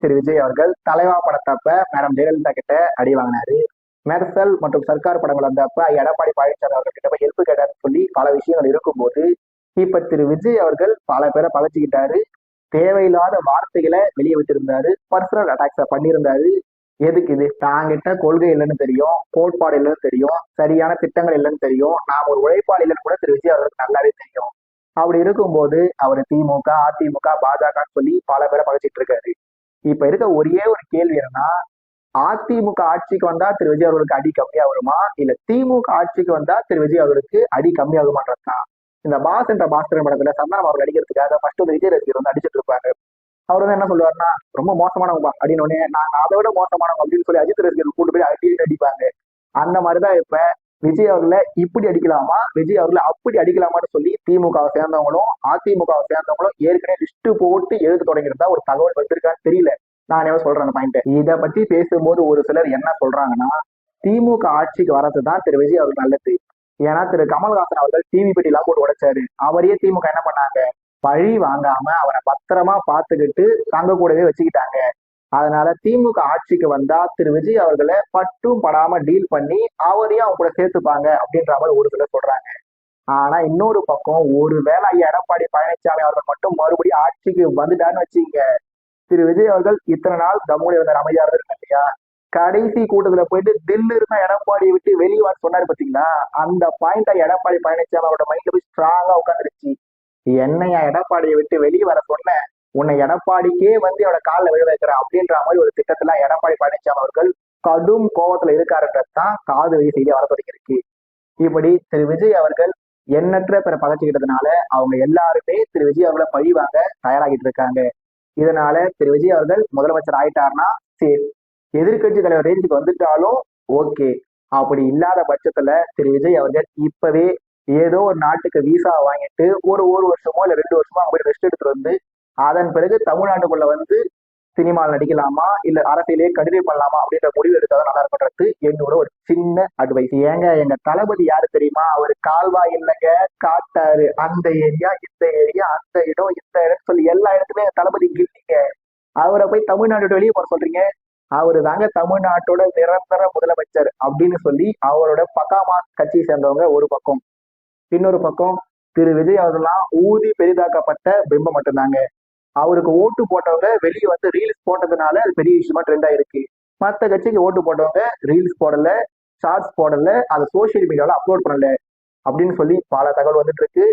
திரு விஜய் அவர்கள் தலைவா படத்தப்ப மேடம் ஜெயலலிதா கிட்ட அடி வாங்கினாரு. மெர்சல் மற்றும் சர்க்கார் படங்கள் வந்தப்ப எடப்பாடி பழனிசாமி அவர்கள் கிட்ட போய் ஹெல்ப் கேட்டாருன்னு சொல்லி பல விஷயங்கள் இருக்கும்போது இப்ப திரு விஜய் அவர்கள் பல பேரை பகச்சுக்கிட்டாரு. தேவையில்லாத வார்த்தைகளை வெளியே விட்டிருந்தாரு. பர்சனல் அட்டாக்ஸ பண்ணியிருந்தாரு. எதுக்கு இது? தாங்கிட்ட கொள்கை இல்லைன்னு தெரியும், கோட்பாடு இல்லைன்னு தெரியும், சரியான திட்டங்கள் இல்லைன்னு தெரியும், நாம் ஒரு உழைப்பாளி இல்லைன்னு கூட திரு விஜய் அவர்களுக்கு நல்லாவே தெரியும். அப்படி இருக்கும்போது அவர் திமுக, அதிமுக, பாஜகன்னு சொல்லி பல பேரை பகைச்சிட்டு இருக்காரு. இப்ப இருக்க ஒரே ஒரு கேள்வி என்னன்னா, அதிமுக ஆட்சிக்கு வந்தா திரு விஜய் அவர்களுக்கு அடி கம்மியா வருமா, இல்ல திமுக ஆட்சிக்கு வந்தா திரு விஜய் அவர்களுக்கு அடி கம்மியாகுமான்றதுதான். இந்த பாஸ் என்ற பாஸ்கரன் படத்துல சந்தானம் அவர்கள் அடிக்கிறதுக்காக ஃபர்ஸ்ட் வந்து விஜய் ரசிகர் வந்து அடிச்சிட்டு இருப்பாங்க. அவர் வந்து என்ன சொல்லுவாருன்னா, ரொம்ப மோசமானவங்க அப்படின்னு உடனே நாங்க அதை விட மோசமானவங்க அப்படின்னு சொல்லி அஜித் ரசிகர்கள் கூட்டு போய் அடிப்பாங்க. அந்த மாதிரிதான் இப்ப விஜய் அவர்களை இப்படி அடிக்கலாமா, விஜய் அவர்களை அப்படி அடிக்கலாமான்னு சொல்லி திமுகவை சேர்ந்தவங்களும் அதிமுகவை சேர்ந்தவங்களும் ஏற்கனவே லிஸ்ட் போட்டு எழுத தொடங்கியிருந்தா ஒரு தகவல் வந்திருக்கான்னு தெரியல. நான் என்ன சொல்றேன் அந்த பாயிண்ட். இதை பத்தி பேசும்போது ஒரு சிலர் என்ன சொல்றாங்கன்னா, திமுக ஆட்சிக்கு வரதுதான் திரு விஜய் அவர்கள் நல்லது. ஏன்னா திரு கமல்ஹாசன் அவர்கள் டிவி பெட்டி எல்லாம் போட்டு உடைச்சாரு. அவரையே திமுக என்ன பண்ணாங்க, பழி வாங்காம அவரை பத்திரமா பார்த்துக்கிட்டு தங்க கூடவே வச்சுக்கிட்டாங்க. அதனால திமுக ஆட்சிக்கு வந்தா திரு விஜய் அவர்களை பட்டும் படாம டீல் பண்ணி அவரையும் அவங்க கூட சேர்த்துப்பாங்க அப்படின்ற மாதிரி ஒரு சிலர் சொல்றாங்க. ஆனா இன்னொரு பக்கம் ஒருவேளை ஐயா எடப்பாடி பழனிசாமி அவர்கள் மட்டும் மறுபடியும் ஆட்சிக்கு வந்துட்டான்னு வச்சுங்க, திரு விஜய் அவர்கள் இத்தனை நாள் தம்முடைய வந்தார் அமைதியா இருந்திருக்க இல்லையா, கடைசி கூட்டத்துல போயிட்டு தில்லு இருந்தா எடப்பாடியை விட்டு வெளியே வந்து சொன்னாரு பாத்தீங்களா, அந்த பாயிண்ட் எடப்பாடி பழனிசாமி அவரோட மைண்ட்ல போய் ஸ்ட்ராங்கா உட்காந்துருச்சு. என்னையா எடப்பாடியை விட்டு வெளியே வர சொன்ன, உன்னை எடப்பாடிக்கே வந்து அவட காலில் விழ வைக்கிறேன் அப்படின்ற மாதிரி ஒரு திட்டத்துல எடப்பாடி பழனிசாமி அவர்கள் கடும் கோபத்துல இருக்காருன்றதுதான் காது வழி செய்தியா வர தொடங்கியிருக்கு. இப்படி திரு விஜய் அவர்கள் எண்ணற்ற பேரை பகச்சுக்கிட்டதுனால அவங்க எல்லாருமே திரு விஜய் அவர்களை பழிவாங்க தயாராகிட்டு இருக்காங்க. இதனால திரு விஜய் அவர்கள் முதலமைச்சர் ஆயிட்டாருன்னா சரி, எதிர்கட்சி தலைவர் ரேஞ்சுக்கு வந்துட்டாலும் ஓகே. அப்படி இல்லாத பட்சத்துல திரு விஜய் அவர்கள் இப்பவே ஏதோ ஒரு நாட்டுக்கு விசா வாங்கிட்டு ஒரு வருஷமோ இல்ல 2 வருஷமோ அவங்க ரெஸ்ட் எடுத்துட்டு வந்து அதன் பிறகு தமிழ்நாட்டுக்குள்ள வந்து சினிமாவில் நடிக்கலாமா இல்ல அரசியலே கண்டினியூ பண்ணலாமா அப்படின்ற முடிவு எடுத்தாதான் நல்லா இருக்குன்றது என்னோட ஒரு சின்ன அட்வைஸ். ஏங்க எங்க தளபதி யாரு தெரியுமா, அவர் கால்வாய் இல்லைங்க காட்டாரு, அந்த ஏரியா இந்த ஏரியா அந்த இடம் இந்த இடம் சொல்லி எல்லா இடத்துலயும் எங்க தளபதி கில்லிங்க. அவரை போய் தமிழ்நாட்டோட வெளியே போற சொல்றீங்க, அவரு தாங்க தமிழ்நாட்டோட நிரந்தர முதலமைச்சர் அப்படின்னு சொல்லி அவரோட பக்காமா கட்சியை சேர்ந்தவங்க ஒரு பக்கம். இன்னொரு பக்கம் திரு விஜய் அவர்கள்லாம் ஊதி பெரிதாக்கப்பட்ட பிம்பம் மட்டும்தாங்க. அவருக்கு ஓட்டு போட்டவங்க வெளியே வந்து ரீல்ஸ் போட்டதுனால அது பெரிய விஷயமா ட்ரெண்ட் ஆயிருக்கு. மற்ற கட்சிக்கு ஓட்டு போட்டவங்க ரீல்ஸ் போடல, ஷார்ட்ஸ் போடல, அதை சோசியல் மீடியாவில் அப்லோட் பண்ணல அப்படின்னு சொல்லி பல தகவல் வந்துட்டு இருக்கு.